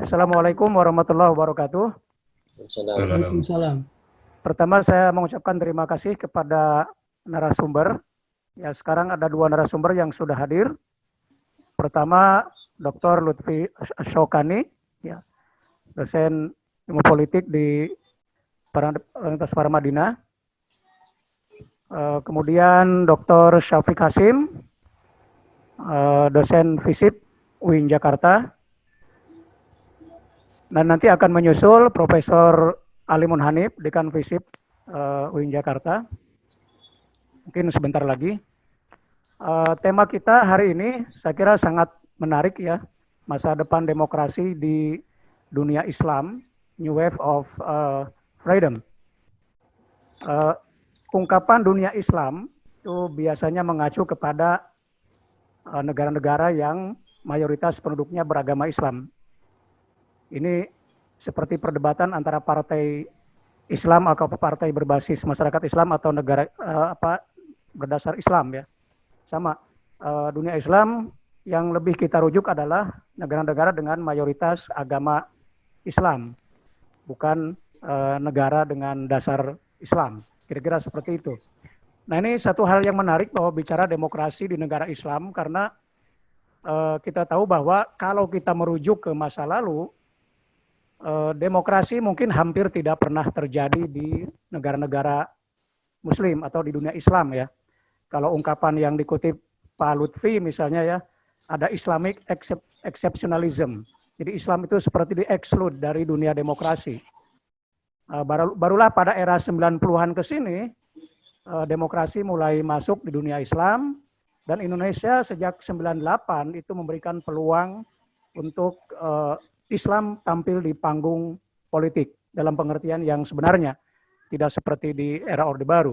Assalamualaikum warahmatullahi wabarakatuh. Waalaikumsalam. Pertama saya mengucapkan terima kasih kepada narasumber. Ya, sekarang ada 2 narasumber yang sudah hadir. Pertama, Dr. Lutfi Asyokani, ya, dosen ilmu politik di Universitas Paramadina. Kemudian Dr. Syafiq Hasim, dosen FISIP UIN Jakarta. Dan nanti akan menyusul Profesor Alimun Hanif, Dekan FISIP UIN Jakarta. Mungkin sebentar lagi. Tema kita hari ini saya kira sangat menarik ya, masa depan demokrasi di dunia Islam, New Wave of Freedom. Ungkapan dunia Islam itu biasanya mengacu kepada negara-negara yang mayoritas penduduknya beragama Islam. Ini seperti perdebatan antara partai Islam atau partai berbasis masyarakat Islam atau negara berdasar Islam ya. Sama, dunia Islam yang lebih kita rujuk adalah negara-negara dengan mayoritas agama Islam, bukan negara dengan dasar Islam. Kira-kira seperti itu. Nah, ini satu hal yang menarik bahwa bicara demokrasi di negara Islam, karena kita tahu bahwa kalau kita merujuk ke masa lalu, demokrasi mungkin hampir tidak pernah terjadi di negara-negara Muslim atau di dunia Islam ya. Kalau ungkapan yang dikutip Pak Lutfi misalnya ya, ada Islamic exceptionalism. Jadi Islam itu seperti di-exclude dari dunia demokrasi. Barulah pada era 90-an ke sini, demokrasi mulai masuk di dunia Islam, dan Indonesia sejak 98 itu memberikan peluang untuk Islam tampil di panggung politik dalam pengertian yang sebenarnya, tidak seperti di era Orde Baru.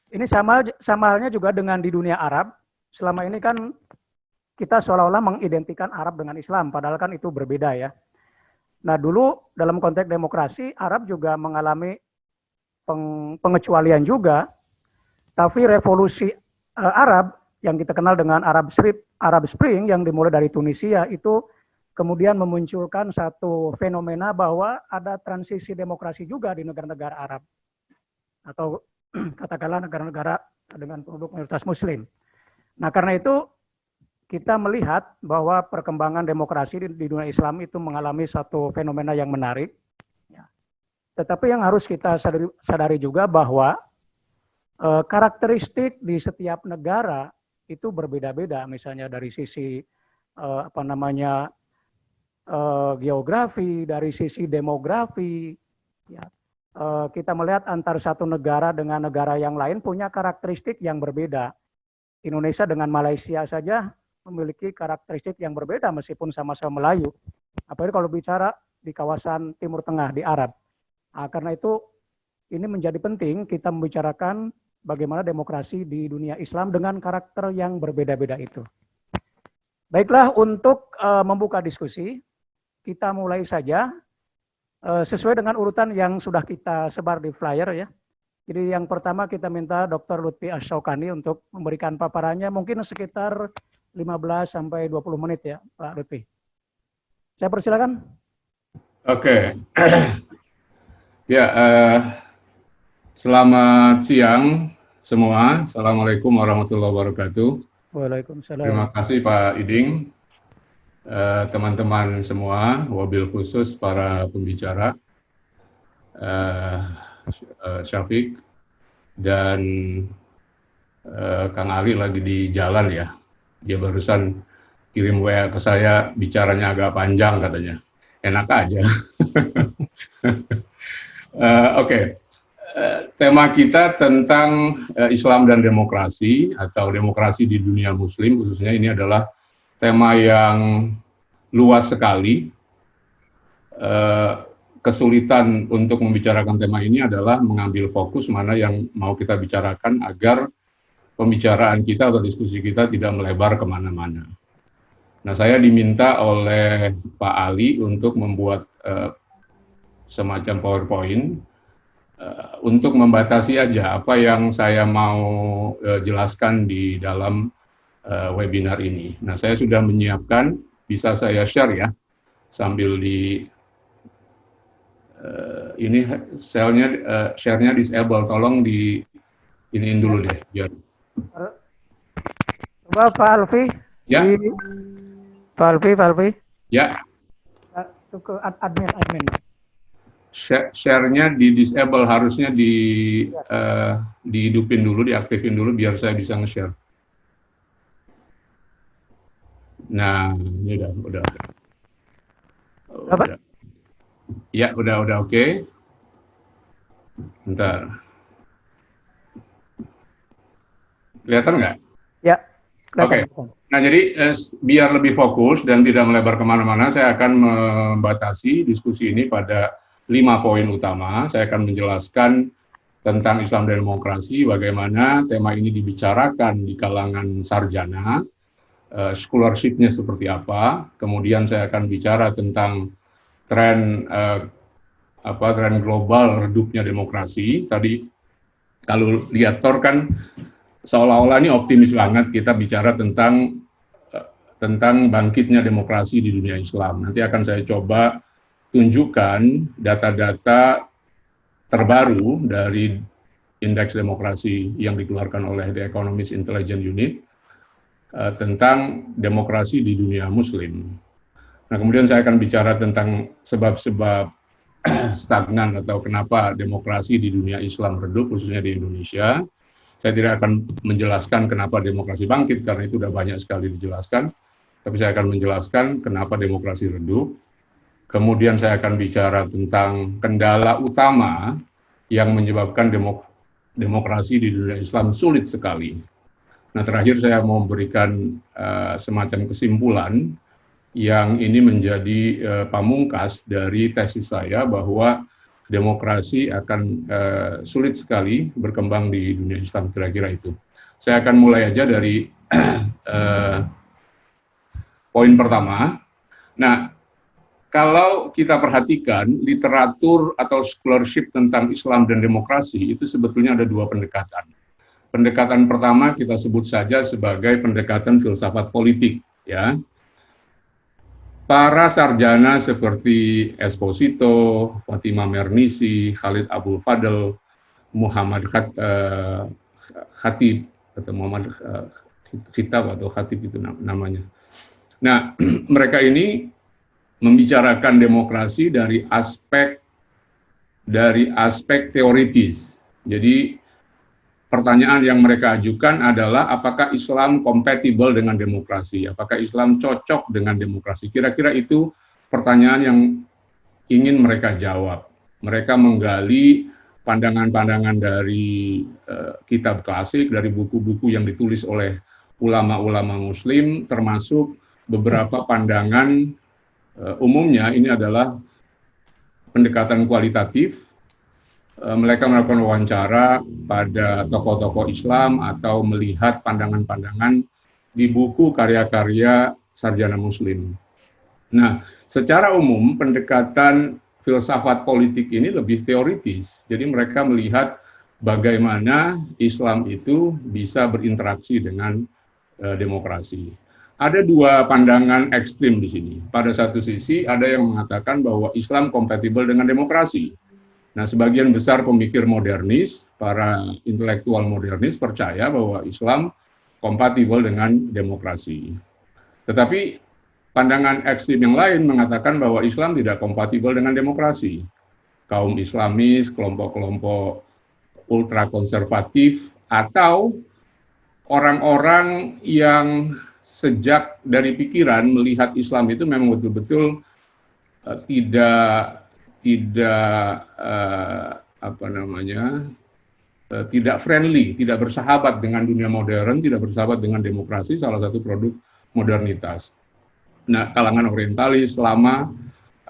Ini sama halnya juga dengan di dunia Arab. Selama ini kan kita seolah-olah mengidentikan Arab dengan Islam, padahal kan itu berbeda ya. Nah, dulu dalam konteks demokrasi, Arab juga mengalami pengecualian juga, tapi revolusi Arab yang kita kenal dengan Arab Spring yang dimulai dari Tunisia itu kemudian memunculkan satu fenomena bahwa ada transisi demokrasi juga di negara-negara Arab, atau katakanlah negara-negara dengan penduduk mayoritas Muslim. Nah, karena itu kita melihat bahwa perkembangan demokrasi di dunia Islam itu mengalami satu fenomena yang menarik. Tetapi yang harus kita sadari juga bahwa karakteristik di setiap negara itu berbeda-beda, misalnya dari sisi geografi, dari sisi demografi, ya. Kita melihat antar satu negara dengan negara yang lain punya karakteristik yang berbeda. Indonesia dengan Malaysia saja memiliki karakteristik yang berbeda meskipun sama-sama Melayu. Apalagi kalau bicara di kawasan Timur Tengah, di Arab. Nah, karena itu ini menjadi penting kita membicarakan bagaimana demokrasi di dunia Islam dengan karakter yang berbeda-beda itu. Baiklah, untuk membuka diskusi, kita mulai saja sesuai dengan urutan yang sudah kita sebar di flyer ya. Jadi yang pertama kita minta Dr. Lutfi Asyokani untuk memberikan paparannya mungkin sekitar 15 sampai 20 menit ya, Pak Lutfi. Saya persilakan. Oke. Ya, selamat siang semua. Assalamualaikum warahmatullahi wabarakatuh. Waalaikumsalam. Terima kasih Pak Iding. Teman-teman semua, wabil khusus para pembicara, Syafiq dan Kang Ali lagi di jalan ya. Dia barusan kirim WA ke saya, bicaranya agak panjang katanya. Enak aja. Oke. Tema kita tentang Islam dan demokrasi atau demokrasi di dunia Muslim, khususnya ini adalah tema yang luas sekali. Kesulitan untuk membicarakan tema ini adalah mengambil fokus mana yang mau kita bicarakan agar pembicaraan kita atau diskusi kita tidak melebar kemana-mana. Nah, saya diminta oleh Pak Ali untuk membuat semacam PowerPoint untuk membatasi aja apa yang saya mau jelaskan di dalam webinar ini. Nah, saya sudah menyiapkan, bisa saya share ya sambil di ini share-nya disable, tolong di iniin dulu deh biar. Coba Pak Alfi. Ya. Pak Alfi. Ya. Itu ke admin. Share-nya di disable, harusnya dihidupin dulu, diaktifin dulu biar saya bisa nge-share. Nah, ini udah. Apa? Ya, udah oke. Bentar. Kelihatan nggak? Ya, kelihatan. Oke. Nah, jadi biar lebih fokus dan tidak melebar kemana-mana, saya akan membatasi diskusi ini pada 5 poin utama. Saya akan menjelaskan tentang Islam dan demokrasi, bagaimana tema ini dibicarakan di kalangan sarjana, scholarship-nya seperti apa. Kemudian saya akan bicara tentang tren global redupnya demokrasi. Tadi kalau lihat Thor kan seolah-olah ini optimis banget kita bicara tentang bangkitnya demokrasi di dunia Islam. Nanti akan saya coba tunjukkan data-data terbaru dari indeks demokrasi yang dikeluarkan oleh The Economist Intelligence Unit tentang demokrasi di dunia Muslim. Nah, kemudian saya akan bicara tentang sebab-sebab stagnan atau kenapa demokrasi di dunia Islam redup, khususnya di Indonesia. Saya tidak akan menjelaskan kenapa demokrasi bangkit, karena itu sudah banyak sekali dijelaskan. Tapi saya akan menjelaskan kenapa demokrasi redup. Kemudian saya akan bicara tentang kendala utama yang menyebabkan demokrasi di dunia Islam sulit sekali. Nah, terakhir saya mau memberikan semacam kesimpulan yang ini menjadi pamungkas dari tesis saya bahwa demokrasi akan sulit sekali berkembang di dunia Islam, kira-kira itu. Saya akan mulai aja dari poin pertama. Nah, kalau kita perhatikan literatur atau scholarship tentang Islam dan demokrasi, itu sebetulnya ada dua pendekatan. Pendekatan pertama kita sebut saja sebagai pendekatan filsafat politik, ya. Para sarjana seperti Esposito, Fatima Mernissi, Khalid Abdul Fadl, Muhammad Khatib atau Muhammad Khitab atau Khatib itu namanya. Nah, mereka ini membicarakan demokrasi dari aspek teoritis. Jadi pertanyaan yang mereka ajukan adalah apakah Islam kompatibel dengan demokrasi? Apakah Islam cocok dengan demokrasi? Kira-kira itu pertanyaan yang ingin mereka jawab. Mereka menggali pandangan-pandangan dari kitab klasik, dari buku-buku yang ditulis oleh ulama-ulama Muslim, termasuk beberapa pandangan umumnya ini adalah pendekatan kualitatif. Mereka melakukan wawancara pada tokoh-tokoh Islam atau melihat pandangan-pandangan di buku karya-karya sarjana Muslim. Nah, secara umum pendekatan filsafat politik ini lebih teoritis. Jadi mereka melihat bagaimana Islam itu bisa berinteraksi dengan demokrasi. Ada dua pandangan ekstrim di sini. Pada satu sisi ada yang mengatakan bahwa Islam kompatibel dengan demokrasi. Nah, sebagian besar pemikir modernis, para intelektual modernis percaya bahwa Islam kompatibel dengan demokrasi. Tetapi pandangan ekstrim yang lain mengatakan bahwa Islam tidak kompatibel dengan demokrasi. Kaum Islamis, kelompok-kelompok ultrakonservatif, atau orang-orang yang sejak dari pikiran melihat Islam itu memang betul-betul tidak friendly, tidak bersahabat dengan dunia modern, tidak bersahabat dengan demokrasi, salah satu produk modernitas. Nah, kalangan orientalis lama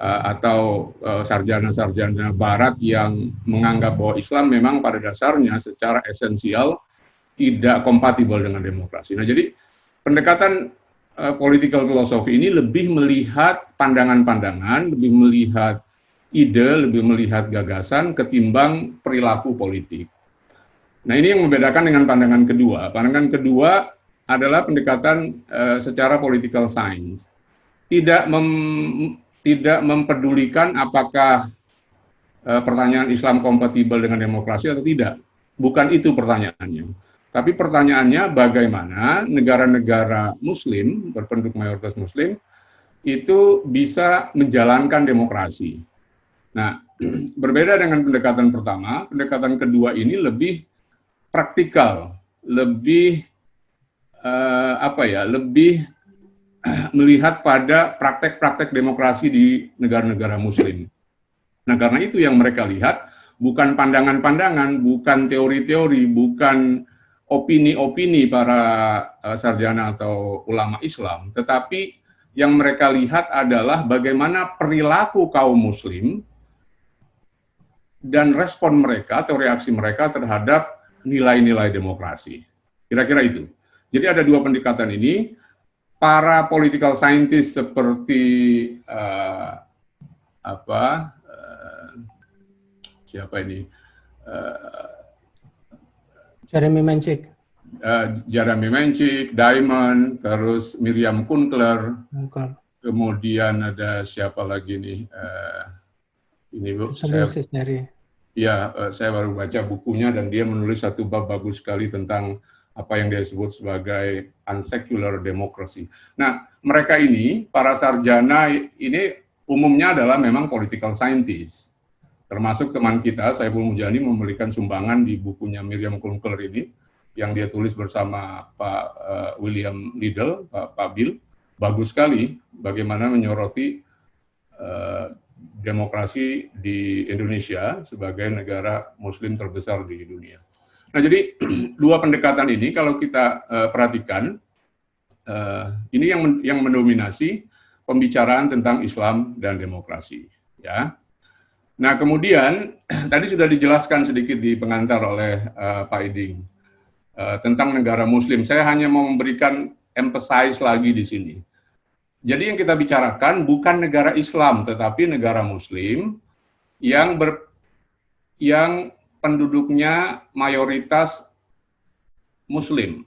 atau sarjana-sarjana barat yang menganggap bahwa Islam memang pada dasarnya secara esensial tidak kompatibel dengan demokrasi. Nah, jadi pendekatan political philosophy ini lebih melihat pandangan-pandangan, lebih melihat ide, lebih melihat gagasan ketimbang perilaku politik. Nah, ini yang membedakan dengan pandangan kedua. Pandangan kedua adalah pendekatan secara political science. Tidak tidak mempedulikan apakah pertanyaan Islam kompatibel dengan demokrasi atau tidak. Bukan itu pertanyaannya. Tapi pertanyaannya bagaimana negara-negara Muslim, berpenduduk mayoritas Muslim, itu bisa menjalankan demokrasi. Nah, berbeda dengan pendekatan pertama, pendekatan kedua ini lebih praktikal, lebih lebih melihat pada praktek-praktek demokrasi di negara-negara Muslim. Nah, karena itu yang mereka lihat bukan pandangan-pandangan, bukan teori-teori, bukan opini-opini para sarjana atau ulama Islam, tetapi yang mereka lihat adalah bagaimana perilaku kaum Muslim dan respon mereka atau reaksi mereka terhadap nilai-nilai demokrasi. Kira-kira itu. Jadi ada dua pendekatan ini. Para political scientist seperti siapa ini? Jeremy Menchik. Jeremy Menchik, Diamond, terus Miriam Kunkler, kemudian ada siapa lagi nih? Ini Bu, saya baru baca bukunya dan dia menulis satu bab bagus sekali tentang apa yang dia sebut sebagai unsecular democracy. Nah, mereka ini, para sarjana ini umumnya adalah memang political scientist. Termasuk teman kita, Saiful Mujani, memberikan sumbangan di bukunya Miriam Kunkler ini, yang dia tulis bersama Pak William Liddell, Pak Bill. Bagus sekali bagaimana menyoroti demokrasi di Indonesia sebagai negara Muslim terbesar di dunia. Nah, jadi dua pendekatan ini kalau kita perhatikan, ini yang mendominasi pembicaraan tentang Islam dan demokrasi. Ya. Nah, kemudian tadi sudah dijelaskan sedikit di pengantar oleh Pak Iding tentang negara Muslim. Saya hanya mau memberikan emphasize lagi di sini. Jadi yang kita bicarakan bukan negara Islam, tetapi negara Muslim yang penduduknya mayoritas Muslim.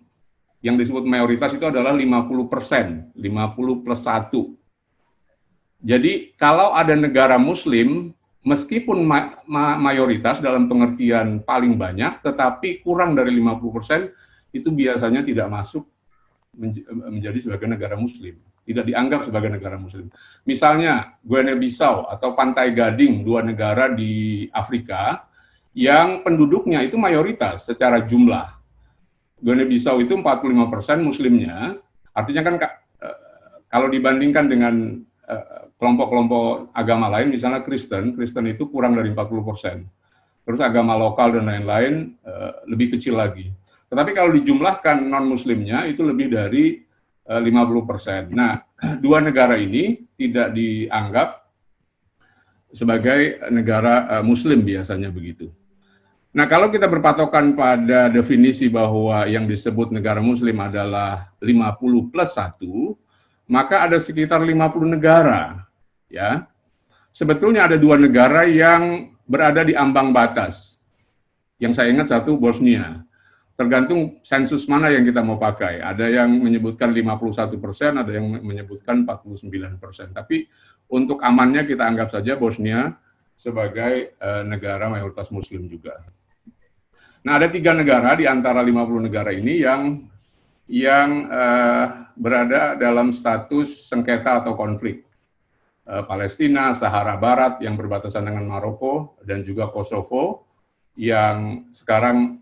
Yang disebut mayoritas itu adalah 50%, 50 plus 1. Jadi kalau ada negara Muslim, meskipun mayoritas dalam pengertian paling banyak, tetapi kurang dari 50%, itu biasanya tidak masuk menjadi sebagai negara Muslim. Tidak dianggap sebagai negara Muslim. Misalnya Guinea-Bissau atau Pantai Gading, dua negara di Afrika, yang penduduknya itu mayoritas secara jumlah. Guinea-Bissau itu 45% Muslimnya, artinya kan kalau dibandingkan dengan kelompok-kelompok agama lain, misalnya Kristen itu kurang dari 40%. Terus agama lokal dan lain-lain lebih kecil lagi. Tetapi kalau dijumlahkan non-Muslimnya itu lebih dari 50%. Nah, dua negara ini tidak dianggap sebagai negara Muslim biasanya begitu. Nah, kalau kita berpatokan pada definisi bahwa yang disebut negara Muslim adalah 50 plus 1, maka ada sekitar 50 negara. Ya, sebetulnya ada dua negara yang berada di ambang batas. Yang saya ingat satu Bosnia. Tergantung sensus mana yang kita mau pakai. Ada yang menyebutkan 51%, ada yang menyebutkan 49%. Tapi untuk amannya kita anggap saja Bosnia sebagai negara mayoritas Muslim juga. Nah, ada 3 negara di antara 50 negara ini yang berada dalam status sengketa atau konflik. Palestina, Sahara Barat yang berbatasan dengan Maroko, dan juga Kosovo yang sekarang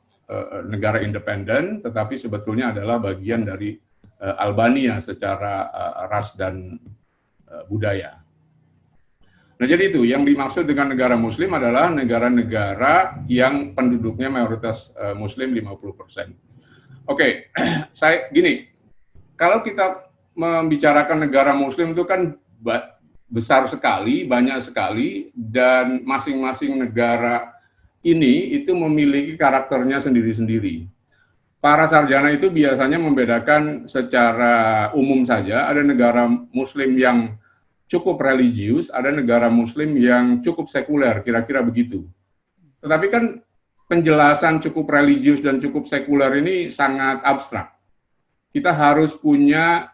negara independen, tetapi sebetulnya adalah bagian dari Albania secara ras dan budaya. Nah, jadi itu yang dimaksud dengan negara Muslim adalah negara-negara yang penduduknya mayoritas Muslim 50%. Oke, kalau kita membicarakan negara Muslim itu kan besar sekali, banyak sekali, dan masing-masing negara ini itu memiliki karakternya sendiri-sendiri. Para sarjana itu biasanya membedakan secara umum saja, ada negara Muslim yang cukup religius, ada negara Muslim yang cukup sekuler, kira-kira begitu. Tetapi kan penjelasan cukup religius dan cukup sekuler ini sangat abstrak. Kita harus punya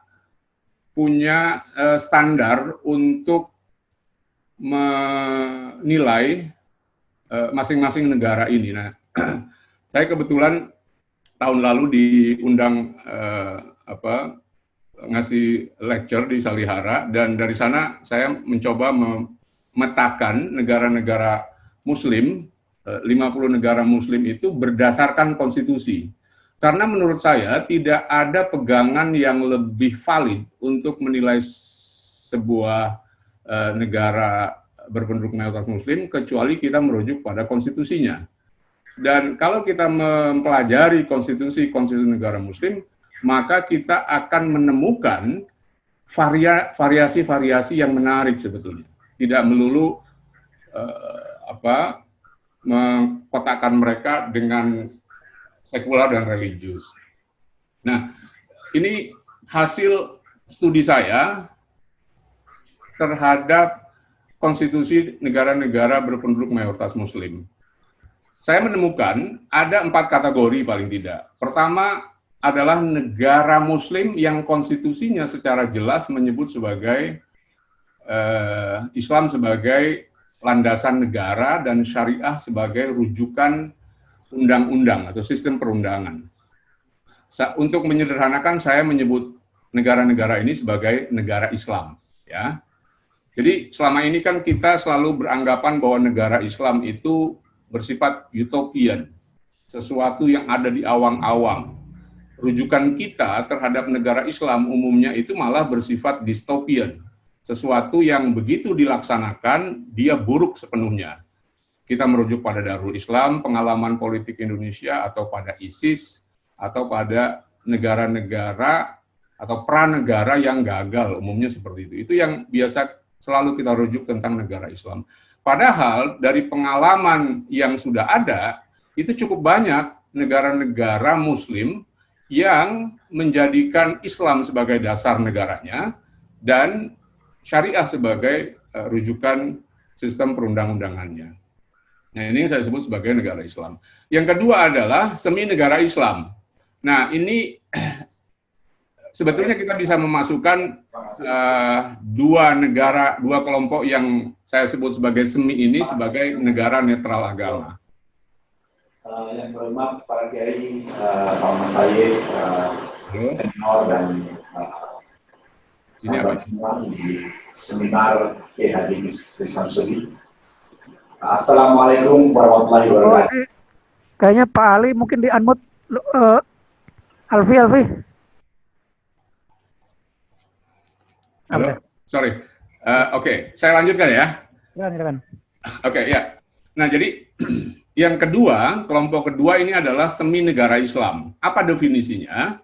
standar untuk menilai masing-masing negara ini. Nah, saya kebetulan tahun lalu diundang ngasih lecture di Salihara, dan dari sana saya mencoba memetakan negara-negara Muslim, 50 negara Muslim itu berdasarkan konstitusi. Karena menurut saya tidak ada pegangan yang lebih valid untuk menilai sebuah negara berpenduduk mayoritas Muslim kecuali kita merujuk pada konstitusinya. Dan kalau kita mempelajari konstitusi negara Muslim, maka kita akan menemukan variasi-variasi yang menarik sebetulnya. Tidak melulu mengkotakkan mereka dengan sekular dan religius. Nah, ini hasil studi saya terhadap konstitusi negara-negara berpenduduk mayoritas Muslim. Saya menemukan ada 4 kategori paling tidak. Pertama adalah negara Muslim yang konstitusinya secara jelas menyebut sebagai Islam sebagai landasan negara dan syariah sebagai rujukan undang-undang atau sistem perundangan. Untuk menyederhanakan, saya menyebut negara-negara ini sebagai negara Islam. Ya. Jadi selama ini kan kita selalu beranggapan bahwa negara Islam itu bersifat utopian, sesuatu yang ada di awang-awang. Rujukan kita terhadap negara Islam umumnya itu malah bersifat dystopian, sesuatu yang begitu dilaksanakan, dia buruk sepenuhnya. Kita merujuk pada Darul Islam, pengalaman politik Indonesia, atau pada ISIS, atau pada negara-negara atau pranegara yang gagal, umumnya seperti itu. Itu yang biasa selalu kita rujuk tentang negara Islam. Padahal dari pengalaman yang sudah ada, itu cukup banyak negara-negara Muslim yang menjadikan Islam sebagai dasar negaranya dan syariah sebagai rujukan sistem perundang-undangannya. Nah, ini yang saya sebut sebagai negara Islam. Yang kedua adalah semi negara Islam. Nah, ini sebetulnya kita bisa memasukkan dua kelompok yang saya sebut sebagai semi ini sebagai negara netral agama. Yang berhormat para kiai, Pak Mas Said, senior dan sahabat semua di seminar Kiai Haji Bisri Samsudi. Assalamualaikum warahmatullahi wabarakatuh. Kayaknya Pak Ali mungkin di unmute. Alfi. Halo, sorry. Oke, saya lanjutkan ya. Silakan. Oke, ya. Nah, jadi yang kedua, kelompok kedua ini adalah semi negara Islam. Apa definisinya?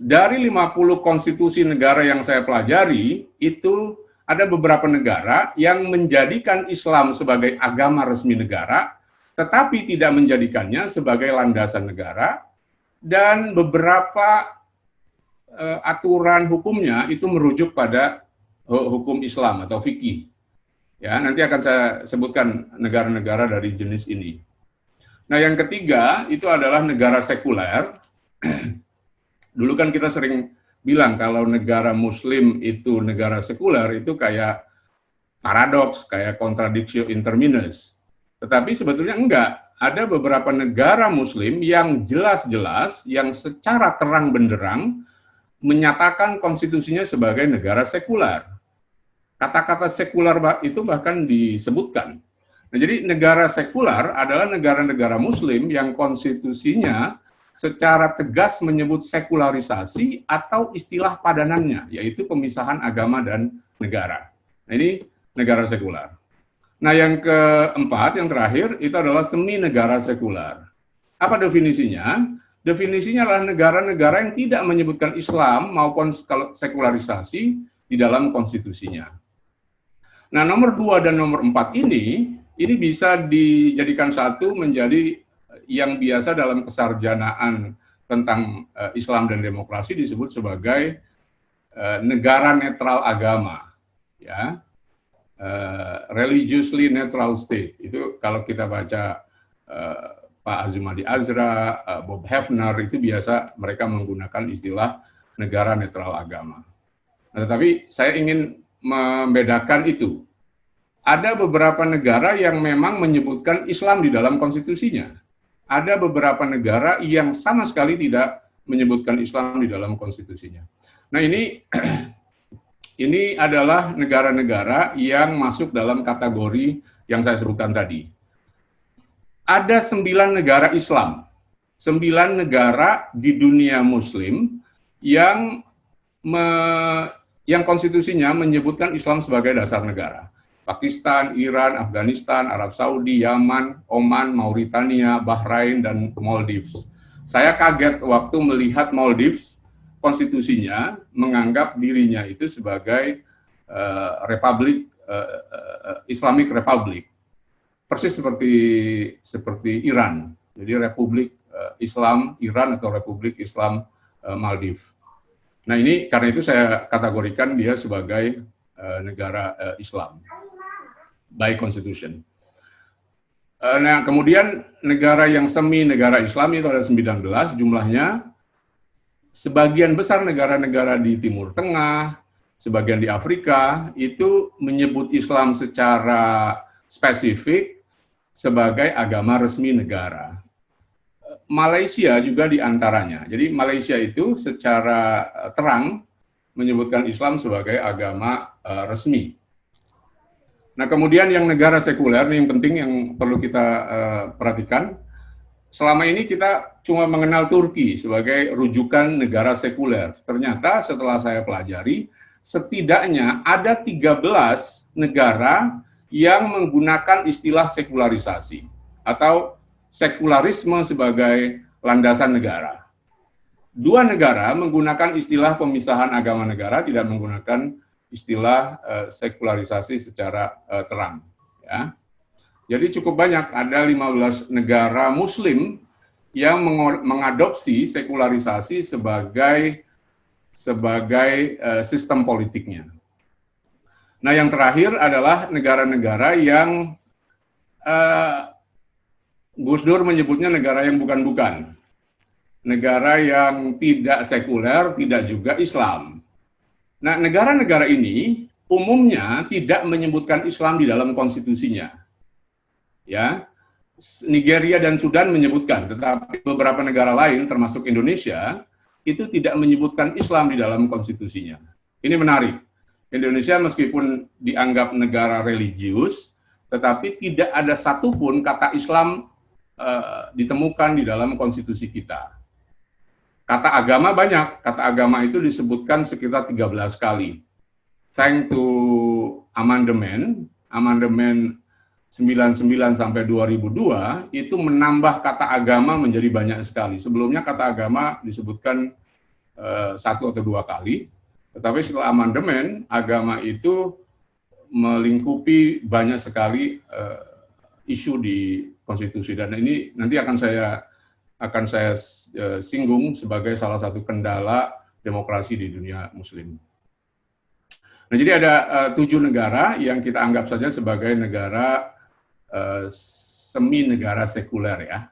Dari 50 konstitusi negara yang saya pelajari, itu ada beberapa negara yang menjadikan Islam sebagai agama resmi negara, tetapi tidak menjadikannya sebagai landasan negara, dan beberapa aturan hukumnya itu merujuk pada hukum Islam atau fikih. Ya, nanti akan saya sebutkan negara-negara dari jenis ini. Nah, yang ketiga itu adalah negara sekuler. Dulu kan kita sering bilang kalau negara Muslim itu negara sekuler itu kayak paradoks, kayak contradictio in terminus. Tetapi sebetulnya enggak. Ada beberapa negara Muslim yang jelas-jelas, yang secara terang benderang menyatakan konstitusinya sebagai negara sekuler. Kata-kata sekuler itu bahkan disebutkan. Nah, jadi negara sekuler adalah negara-negara Muslim yang konstitusinya secara tegas menyebut sekularisasi atau istilah padanannya, yaitu pemisahan agama dan negara. Nah, ini negara sekuler. Nah, yang keempat, yang terakhir, itu adalah semi negara sekuler. Apa definisinya? Definisinya adalah negara-negara yang tidak menyebutkan Islam maupun sekularisasi di dalam konstitusinya. Nah, nomor 2 dan nomor 4 ini bisa dijadikan satu menjadi yang biasa dalam kesarjanaan tentang Islam dan demokrasi disebut sebagai negara netral agama, ya, religiously neutral state. Itu kalau kita baca Pak Azumadi Azra, Bob Hefner, itu biasa mereka menggunakan istilah negara netral agama. Nah, tetapi saya ingin membedakan itu. ada beberapa negara yang memang menyebutkan Islam di dalam konstitusinya. Ada beberapa negara yang sama sekali tidak menyebutkan Islam di dalam konstitusinya. Nah, ini adalah negara-negara yang masuk dalam kategori yang saya sebutkan tadi. Ada 9 negara Islam, 9 negara di dunia Muslim yang konstitusinya menyebutkan Islam sebagai dasar negara. Pakistan, Iran, Afghanistan, Arab Saudi, Yaman, Oman, Mauritania, Bahrain, dan Maldives. Saya kaget waktu melihat Maldives, konstitusinya menganggap dirinya itu sebagai Republik, Islamic Republic. Persis seperti Iran. Jadi Republik Islam Iran atau Republik Islam Maldives. Nah, ini karena itu saya kategorikan dia sebagai negara Islam by constitution. Nah, kemudian negara yang semi negara Islam itu ada 19 jumlahnya. Sebagian besar negara-negara di Timur Tengah, sebagian di Afrika itu menyebut Islam secara spesifik sebagai agama resmi negara. Malaysia juga di antaranya. Jadi Malaysia itu secara terang menyebutkan Islam sebagai agama resmi. Nah, kemudian yang negara sekuler, ini yang penting yang perlu kita perhatikan. Selama ini kita cuma mengenal Turki sebagai rujukan negara sekuler. Ternyata setelah saya pelajari, setidaknya ada 13 negara yang menggunakan istilah sekularisasi atau sekularisme sebagai landasan negara. 2 negara menggunakan istilah pemisahan agama negara, tidak menggunakan istilah sekularisasi secara terang. Ya. Jadi cukup banyak, ada 15 negara Muslim yang mengadopsi sekularisasi sebagai sistem politiknya. Nah, yang terakhir adalah negara-negara yang Gus Dur menyebutnya negara yang bukan-bukan. Negara yang tidak sekuler, tidak juga Islam. Nah, negara-negara ini umumnya tidak menyebutkan Islam di dalam konstitusinya. Ya, Nigeria dan Sudan menyebutkan, tetapi beberapa negara lain termasuk Indonesia itu tidak menyebutkan Islam di dalam konstitusinya. Ini menarik. Indonesia meskipun dianggap negara religius, tetapi tidak ada satupun kata Islam ditemukan di dalam konstitusi kita. Kata agama banyak, kata agama itu disebutkan sekitar 13 kali. Thanks to amandemen 99 sampai 2002, itu menambah kata agama menjadi banyak sekali. Sebelumnya kata agama disebutkan 1 atau 2 kali, tetapi setelah amandemen, agama itu melingkupi banyak sekali isu di konstitusi. Dan ini nanti akan saya singgung sebagai salah satu kendala demokrasi di dunia Muslim. Nah, jadi ada 7 negara yang kita anggap saja sebagai negara semi negara sekuler, ya.